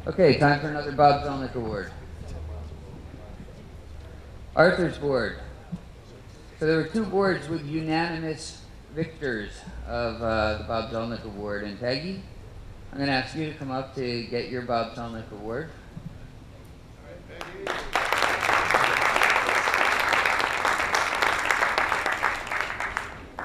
Okay, time for another Bob Zelnick Award. Arthur's Board. So there were two boards with unanimous victors of the Bob Zelnick Award. And Peggy, I'm going to ask you to come up to get your Bob Zelnick Award.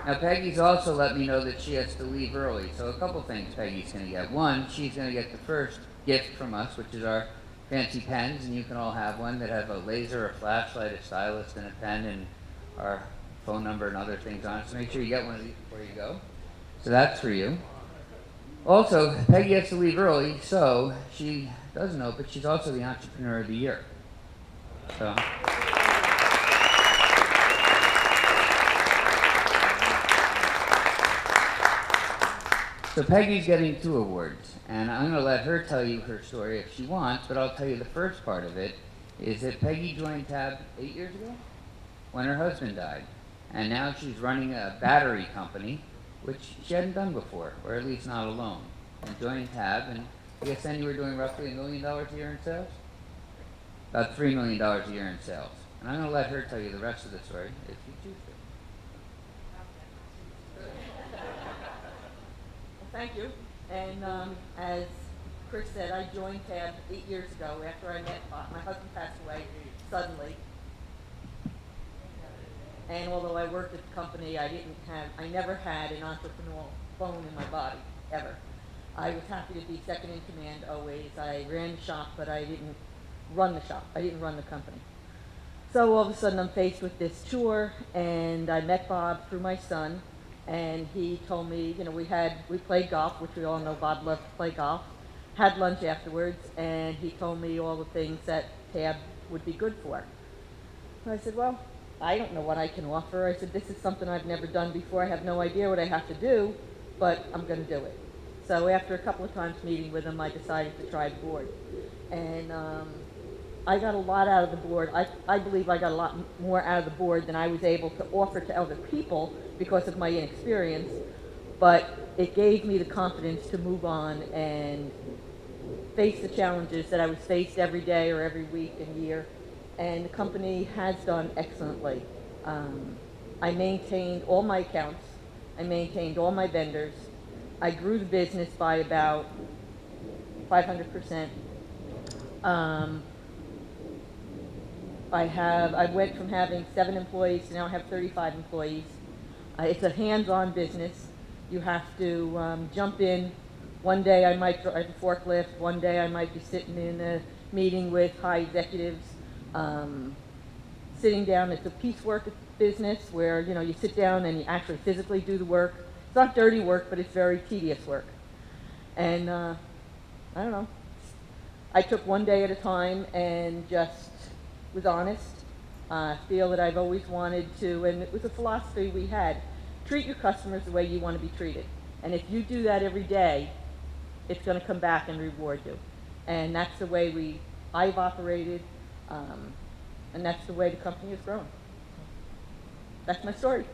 Now, Peggy's also let me know that she has to leave early. So a couple things Peggy's going to get. One, she's going to get the first gift from us, which is our fancy pens, and you can all have one that have a laser, a flashlight, a stylus, and a pen, and our phone number and other things on it. So make sure you get one of these before you go. So that's for you. Also, Peggy has to leave early, so she doesn't know, but she's also the Entrepreneur of the Year. So. So Peggy's getting 2 awards, and I'm going to let her tell you her story if she wants, but I'll tell you the first part of it is that Peggy joined TAB 8 years ago when her husband died, and now she's running a battery company, which she hadn't done before, or at least not alone, and joined TAB, and I guess then you were doing roughly $1 million a year in sales? About $3 million a year in sales. And I'm going to let her tell you the rest of the story if you choose to. Thank you. And as Chris said, I joined TAB 8 years ago after I met Bob. My husband passed away suddenly. And although I worked at the company, I never had an entrepreneurial bone in my body, ever. I was happy to be second in command always. I ran the shop, but I didn't run the shop. I didn't run the company. So all of a sudden I'm faced with this tour, and I met Bob through my son. And he told me, you know, we played golf, which we all know Bob loved to play golf, had lunch afterwards, and he told me all the things that TAB would be good for. And I said, well, I don't know what I can offer. I said, this is something I've never done before. I have no idea what I have to do, but I'm going to do it. So after a couple of times meeting with him, I decided to try the board. And I got a lot out of the board. I believe I got a lot more out of the board than I was able to offer to other people because of my inexperience, but it gave me the confidence to move on and face the challenges that I was faced every day or every week and year, and the company has done excellently. I maintained all my accounts. I maintained all my vendors. I grew the business by about 500%. I went from having 7 employees to now I have 35 employees. It's a hands-on business. You have to jump in. One day I might drive a forklift. One day I might be sitting in a meeting with high executives. Sitting down, it's a piecework business where you sit down and you actually physically do the work. It's not dirty work, but it's very tedious work. And I don't know. I took one day at a time and just was honest. Feel that I've always wanted to, and it was a philosophy we had, treat your customers the way you want to be treated. And if you do that every day, it's going to come back and reward you. And that's the way I've operated, and that's the way the company has grown. That's my story.